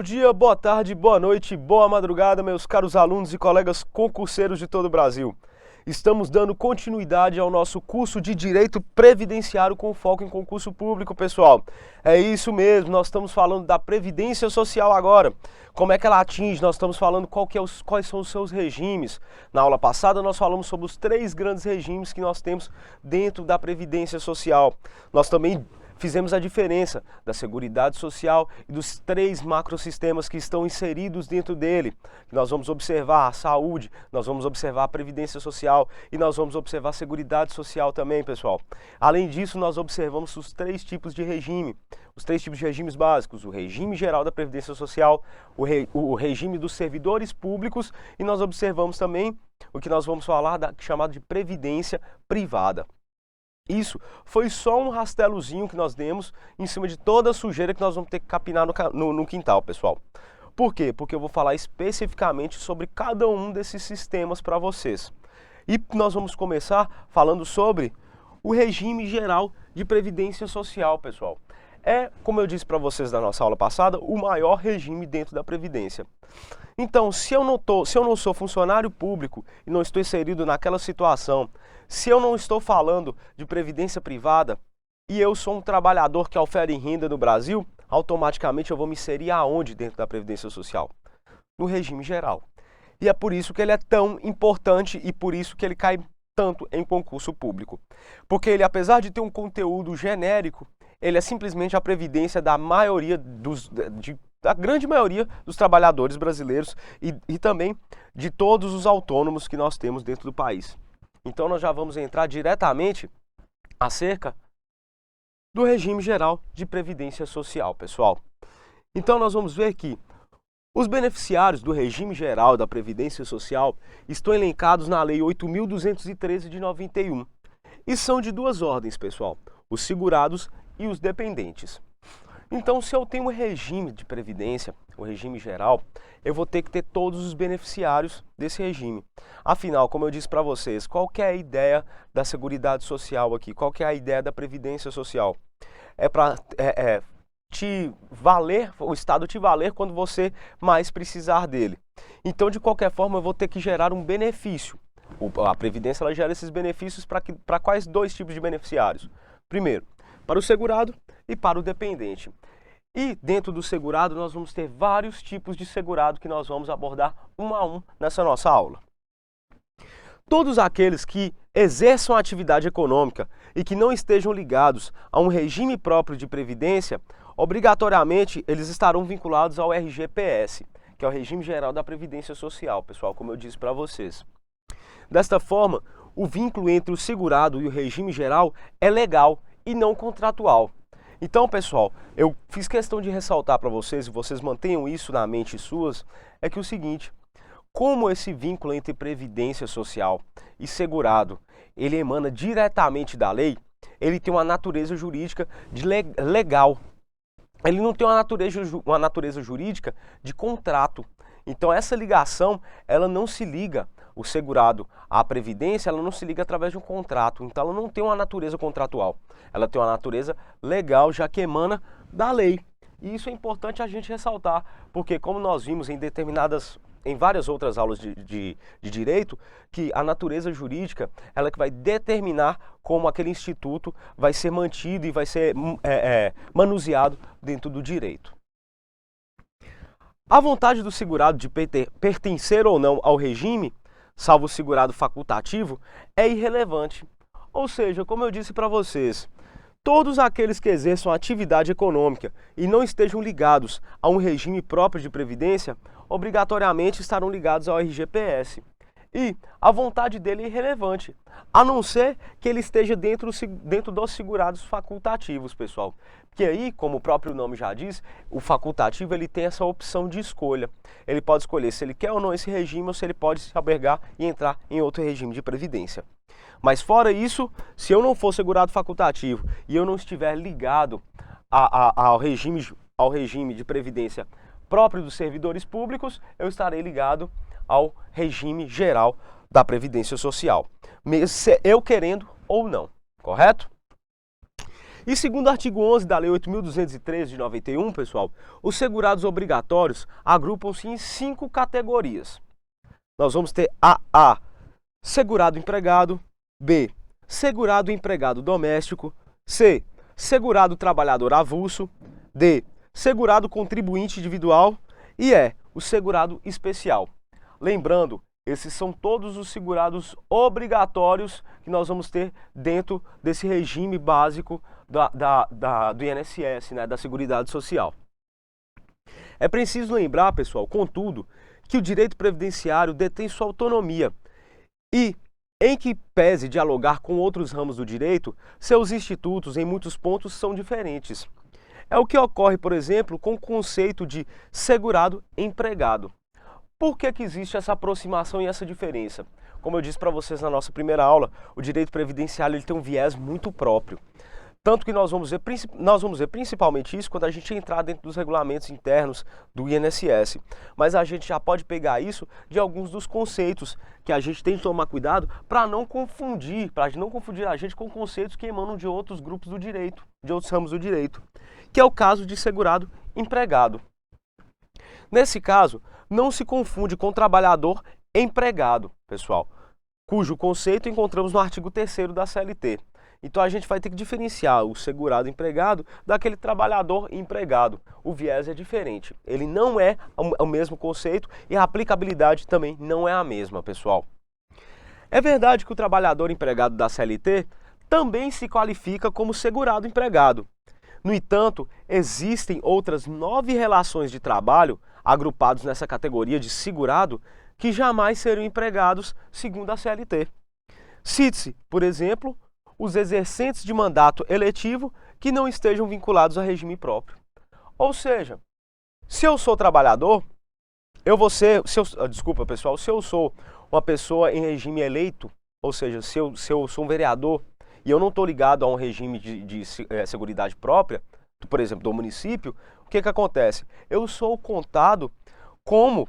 Bom dia, boa tarde, boa noite, boa madrugada, meus caros alunos e colegas concurseiros de todo o Brasil. Estamos dando continuidade ao nosso curso de Direito Previdenciário com foco em concurso público, pessoal. É isso mesmo, nós estamos falando da Previdência Social agora. Como é que ela atinge? Nós estamos falando quais são os seus regimes. Na aula passada nós falamos sobre os 3 grandes regimes que nós temos dentro da Previdência Social. Nós também fizemos a diferença da Seguridade Social e dos 3 macrosistemas que estão inseridos dentro dele. Nós vamos observar a saúde, nós vamos observar a Previdência Social e nós vamos observar a Seguridade Social também, pessoal. Além disso, nós observamos os 3 tipos de regime, os 3 tipos de regimes básicos, o regime geral da Previdência Social, o regime dos servidores públicos e nós observamos também o que nós vamos falar chamado de Previdência Privada. Isso foi só um rastelozinho que nós demos em cima de toda a sujeira que nós vamos ter que capinar no quintal, pessoal. Por quê? Porque eu vou falar especificamente sobre cada um desses sistemas para vocês. E nós vamos começar falando sobre o regime geral de previdência social, pessoal. É, como eu disse para vocês na nossa aula passada, o maior regime dentro da Previdência. Então, se eu não sou funcionário público e não estou inserido naquela situação, se eu não estou falando de previdência privada e eu sou um trabalhador que ofere renda no Brasil, automaticamente eu vou me inserir aonde dentro da Previdência Social? No regime geral. E é por isso que ele é tão importante e por isso que ele cai tanto em concurso público. Porque ele, apesar de ter um conteúdo genérico, ele é simplesmente a previdência da maioria da grande maioria dos trabalhadores brasileiros e também de todos os autônomos que nós temos dentro do país. Então nós já vamos entrar diretamente acerca do regime geral de previdência social, pessoal. Então nós vamos ver que os beneficiários do regime geral da previdência social estão elencados na Lei 8.213 de 91 e são de 2 ordens, pessoal, os segurados e os dependentes. Então, se eu tenho um regime de previdência, o regime geral, eu vou ter que ter todos os beneficiários desse regime. Afinal, como eu disse para vocês, qual que é a ideia da Seguridade Social aqui? Qual que é a ideia da Previdência Social? É para te valer, o Estado te valer quando você mais precisar dele. Então, de qualquer forma, eu vou ter que gerar um benefício. A Previdência ela gera esses benefícios para quais 2 tipos de beneficiários? Primeiro, para o segurado e para o dependente. E dentro do segurado nós vamos ter vários tipos de segurado que nós vamos abordar um a um nessa nossa aula. Todos aqueles que exerçam atividade econômica e que não estejam ligados a um regime próprio de previdência, obrigatoriamente eles estarão vinculados ao RGPS, que é o Regime Geral da Previdência Social, pessoal, como eu disse para vocês. Desta forma, o vínculo entre o segurado e o regime geral é legal e não contratual. Então, pessoal, eu fiz questão de ressaltar para vocês, e vocês mantenham isso na mente suas, é que o seguinte, como esse vínculo entre previdência social e segurado, ele emana diretamente da lei, ele tem uma natureza jurídica legal. Ele não tem uma natureza jurídica de contrato. Então, essa ligação, ela não se liga, o segurado à previdência, ela não se liga através de um contrato. Então, ela não tem uma natureza contratual. Ela tem uma natureza legal, já que emana da lei. E isso é importante a gente ressaltar, porque como nós vimos em várias outras aulas de direito, que a natureza jurídica, ela que vai determinar como aquele instituto vai ser mantido e vai ser manuseado dentro do direito. A vontade do segurado de pertencer ou não ao regime, salvo o segurado facultativo, é irrelevante. Ou seja, como eu disse para vocês, todos aqueles que exerçam atividade econômica e não estejam ligados a um regime próprio de previdência, obrigatoriamente estarão ligados ao RGPS. E a vontade dele é irrelevante, a não ser que ele esteja dentro dos segurados facultativos, pessoal. Porque aí, como o próprio nome já diz, o facultativo ele tem essa opção de escolha. Ele pode escolher se ele quer ou não esse regime ou se ele pode se albergar e entrar em outro regime de previdência. Mas fora isso, se eu não for segurado facultativo e eu não estiver ligado ao regime de previdência próprio dos servidores públicos, eu estarei ligado ao regime geral da Previdência Social, eu querendo ou não, correto? E segundo o artigo 11 da Lei 8.213 de 91, pessoal, os segurados obrigatórios agrupam-se em 5 categorias. Nós vamos ter A, segurado empregado, B, segurado empregado doméstico, C, segurado trabalhador avulso, D, segurado contribuinte individual e E, o segurado especial. Lembrando, esses são todos os segurados obrigatórios que nós vamos ter dentro desse regime básico do INSS, né, da Seguridade Social. É preciso lembrar, pessoal, contudo, que o direito previdenciário detém sua autonomia e, em que pese dialogar com outros ramos do direito, seus institutos, em muitos pontos, são diferentes. É o que ocorre, por exemplo, com o conceito de segurado empregado. Por que existe essa aproximação e essa diferença? Como eu disse para vocês na nossa primeira aula, o direito previdenciário ele tem um viés muito próprio. Tanto que nós vamos ver principalmente isso quando a gente entrar dentro dos regulamentos internos do INSS. Mas a gente já pode pegar isso de alguns dos conceitos que a gente tem que tomar cuidado para não confundir a gente com conceitos que emanam de outros grupos do direito, de outros ramos do direito, que é o caso de segurado empregado. Nesse caso, não se confunde com trabalhador empregado, pessoal, cujo conceito encontramos no artigo 3º da CLT. Então a gente vai ter que diferenciar o segurado empregado daquele trabalhador empregado. O viés é diferente, ele não é o mesmo conceito e a aplicabilidade também não é a mesma, pessoal. É verdade que o trabalhador empregado da CLT também se qualifica como segurado empregado. No entanto, existem outras 9 relações de trabalho agrupados nessa categoria de segurado que jamais serão empregados segundo a CLT. Cite-se, por exemplo, os exercentes de mandato eletivo que não estejam vinculados a regime próprio. Ou seja, se eu sou trabalhador, eu vou ser, se eu sou uma pessoa em regime eleito, ou seja, se eu sou um vereador e eu não estou ligado a um regime de seguridade própria, por exemplo, do município, o que acontece? Eu sou contado como,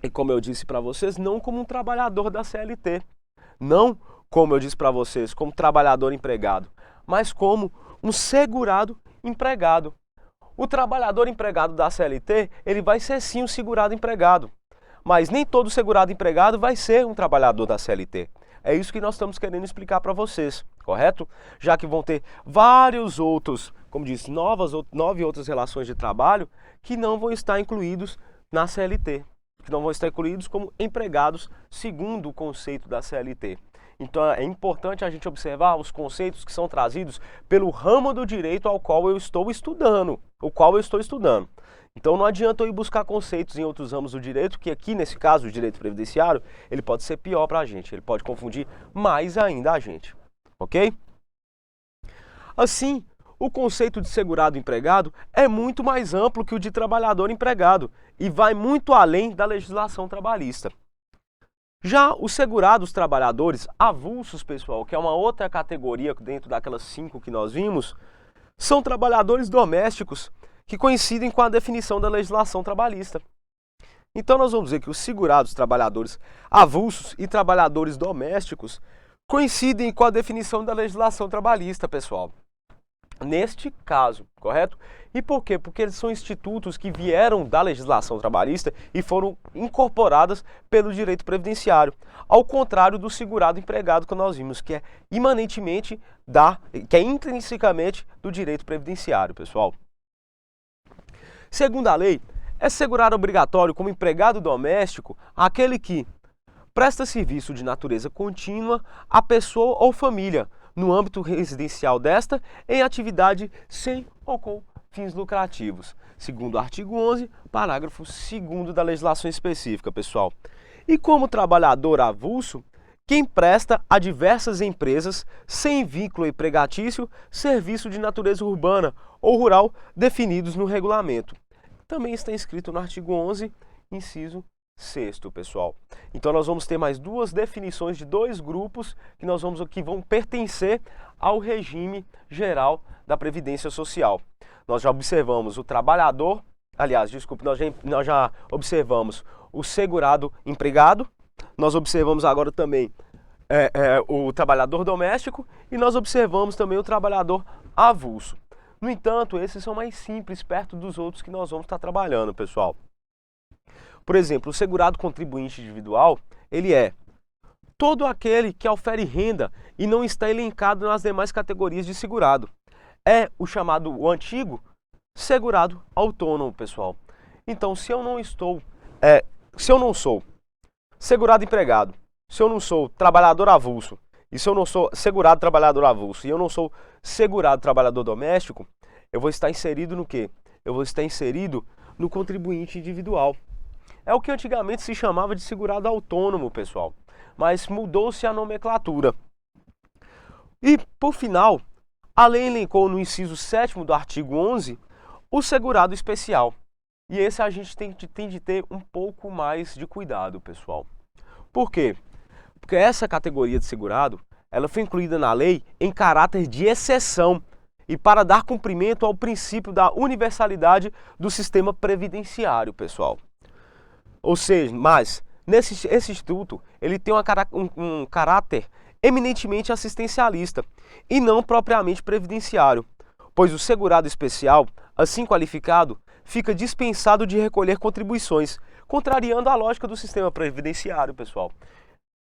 e como eu disse para vocês, não como um trabalhador da CLT, não como eu disse para vocês, como trabalhador empregado, mas como um segurado empregado. O trabalhador empregado da CLT, ele vai ser sim um segurado empregado, mas nem todo segurado empregado vai ser um trabalhador da CLT. É isso que nós estamos querendo explicar para vocês, correto? Já que vão ter vários outros, como disse, 9 outras relações de trabalho que não vão estar incluídos na CLT, que não vão estar incluídos como empregados segundo o conceito da CLT. Então é importante a gente observar os conceitos que são trazidos pelo ramo do direito ao qual eu estou estudando, Então não adianta eu ir buscar conceitos em outros ramos do direito, que aqui nesse caso o direito previdenciário, ele pode ser pior para a gente, ele pode confundir mais ainda a gente, ok? Assim, o conceito de segurado empregado é muito mais amplo que o de trabalhador empregado e vai muito além da legislação trabalhista. Já os segurados trabalhadores avulsos, pessoal, que é uma outra categoria dentro daquelas 5 que nós vimos, são trabalhadores domésticos que coincidem com a definição da legislação trabalhista. Então nós vamos dizer que os segurados trabalhadores avulsos e trabalhadores domésticos coincidem com a definição da legislação trabalhista, pessoal. Neste caso, correto? E por quê? Porque eles são institutos que vieram da legislação trabalhista e foram incorporadas pelo direito previdenciário, ao contrário do segurado empregado que nós vimos, que é intrinsecamente do direito previdenciário, pessoal. Segundo a lei, é segurado obrigatório como empregado doméstico aquele que presta serviço de natureza contínua à pessoa ou família, no âmbito residencial desta, em atividade sem ou com fins lucrativos, segundo o artigo 11, parágrafo 2º da legislação específica, pessoal. E como trabalhador avulso, quem presta a diversas empresas, sem vínculo empregatício, serviço de natureza urbana ou rural definidos no regulamento. Também está inscrito no artigo 11, inciso 6º, pessoal. Então nós vamos ter mais 2 definições de 2 grupos que vão pertencer ao regime geral da Previdência Social. Nós já observamos o trabalhador, nós já observamos o segurado empregado, nós observamos agora também o trabalhador doméstico e nós observamos também o trabalhador avulso. No entanto, esses são mais simples perto dos outros que nós vamos estar trabalhando, pessoal. Por exemplo, o segurado contribuinte individual, ele é todo aquele que ofere renda e não está elencado nas demais categorias de segurado. É o chamado, o antigo, segurado autônomo, pessoal. Então, se eu não sou segurado empregado, se eu não sou trabalhador avulso, e se eu não sou segurado trabalhador avulso, e eu não sou segurado trabalhador doméstico, eu vou estar inserido no quê? Eu vou estar inserido no contribuinte individual. É o que antigamente se chamava de segurado autônomo, pessoal, mas mudou-se a nomenclatura. E, por final, a lei elencou no inciso 7º do artigo 11 o segurado especial. E esse a gente tem de ter um pouco mais de cuidado, pessoal. Por quê? Porque essa categoria de segurado, ela foi incluída na lei em caráter de exceção e para dar cumprimento ao princípio da universalidade do sistema previdenciário, pessoal. Ou seja, mas esse instituto, ele tem um caráter eminentemente assistencialista e não propriamente previdenciário, pois o segurado especial, assim qualificado, fica dispensado de recolher contribuições, contrariando a lógica do sistema previdenciário, pessoal.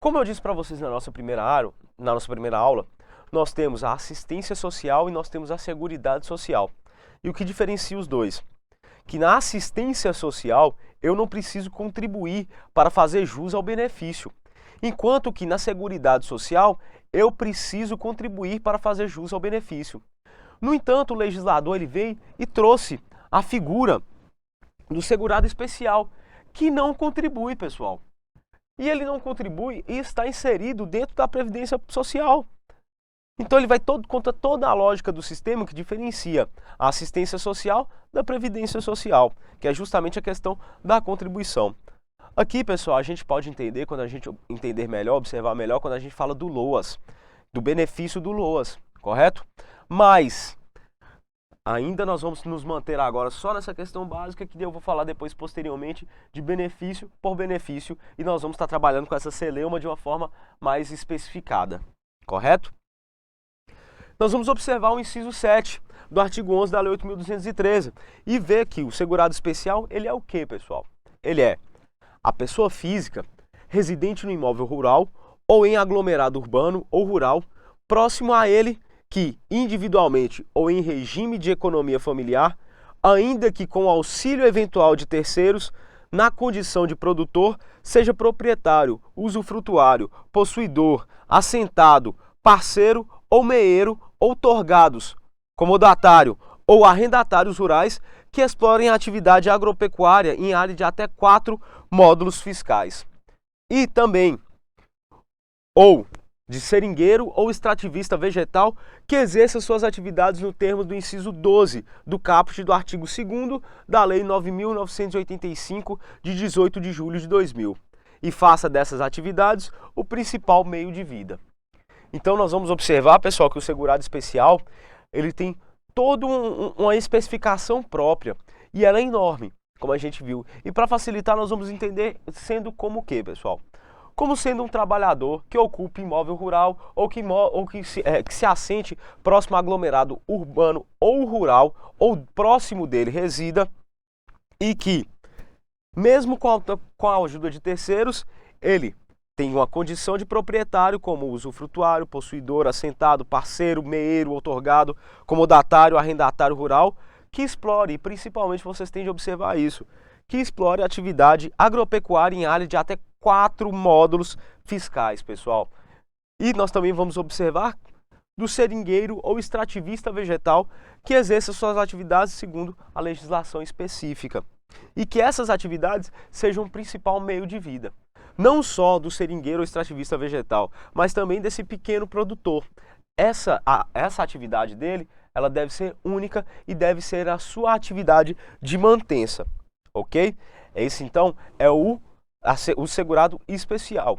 Como eu disse para vocês na nossa primeira aula, nós temos a assistência social e nós temos a seguridade social. E o que diferencia os dois? Que na assistência social eu não preciso contribuir para fazer jus ao benefício, enquanto que na seguridade social eu preciso contribuir para fazer jus ao benefício. No entanto, o legislador ele veio e trouxe a figura do segurado especial, que não contribui, pessoal. E ele não contribui e está inserido dentro da Previdência Social. Então ele vai contra toda a lógica do sistema que diferencia a assistência social da Previdência Social, que é justamente a questão da contribuição. Aqui, pessoal, a gente pode entender, quando a gente entender melhor, observar melhor, quando a gente fala do LOAS, do benefício do LOAS, correto? Mas ainda nós vamos nos manter agora só nessa questão básica, que eu vou falar depois, posteriormente, de benefício por benefício, e nós vamos estar trabalhando com essa celeuma de uma forma mais especificada, correto? Nós vamos observar o inciso 7 do artigo 11 da Lei 8.213 e ver que o segurado especial, ele é o quê, pessoal? Ele é a pessoa física residente no imóvel rural ou em aglomerado urbano ou rural, próximo a ele, que, individualmente ou em regime de economia familiar, ainda que com auxílio eventual de terceiros, na condição de produtor, seja proprietário, usufrutuário, possuidor, assentado, parceiro ou meeiro, outorgados, comodatário ou arrendatários rurais que explorem a atividade agropecuária em área de até 4 módulos fiscais. E também, ou de seringueiro ou extrativista vegetal que exerça suas atividades no termo do inciso 12 do caput do artigo 2º da Lei 9.985, de 18 de julho de 2000, e faça dessas atividades o principal meio de vida. Então nós vamos observar, pessoal, que o segurado especial, ele tem toda uma especificação própria e ela é enorme, como a gente viu. E para facilitar, nós vamos entender sendo como o quê, pessoal? Como sendo um trabalhador que ocupe imóvel rural ou que se assente próximo a aglomerado urbano ou rural ou próximo dele resida e que, mesmo com a ajuda de terceiros, ele tem uma condição de proprietário como usufrutuário, possuidor, assentado, parceiro, meeiro, outorgado, comodatário, arrendatário rural, que explore, e principalmente vocês têm de observar isso, que explore a atividade agropecuária em área de até 4 módulos fiscais, pessoal. E nós também vamos observar do seringueiro ou extrativista vegetal que exerça suas atividades segundo a legislação específica. E que essas atividades sejam o principal meio de vida. Não só do seringueiro ou extrativista vegetal, mas também desse pequeno produtor. Essa atividade dele, ela deve ser única e deve ser a sua atividade de mantença, ok? Esse então é o segurado especial.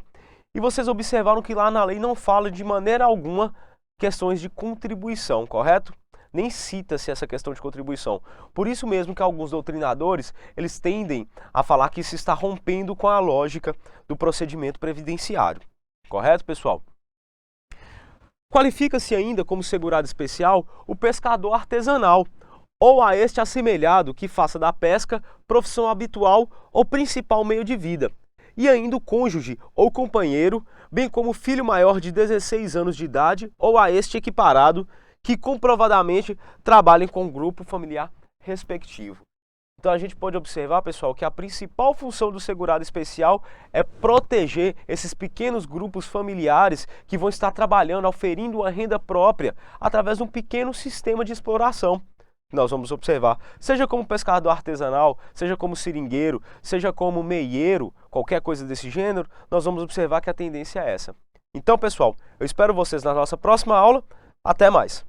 E vocês observaram que lá na lei não fala de maneira alguma questões de contribuição, correto? Nem cita-se essa questão de contribuição. Por isso mesmo que alguns doutrinadores, eles tendem a falar que isso está rompendo com a lógica do procedimento previdenciário. Correto, pessoal? Qualifica-se ainda como segurado especial o pescador artesanal, ou a este assemelhado que faça da pesca profissão habitual ou principal meio de vida, e ainda o cônjuge ou companheiro, bem como o filho maior de 16 anos de idade ou a este equiparado, que comprovadamente trabalhem com o grupo familiar respectivo. Então a gente pode observar, pessoal, que a principal função do segurado especial é proteger esses pequenos grupos familiares que vão estar trabalhando, auferindo uma renda própria através de um pequeno sistema de exploração. Nós vamos observar, seja como pescador artesanal, seja como seringueiro, seja como meieiro, qualquer coisa desse gênero, nós vamos observar que a tendência é essa. Então, pessoal, eu espero vocês na nossa próxima aula. Até mais!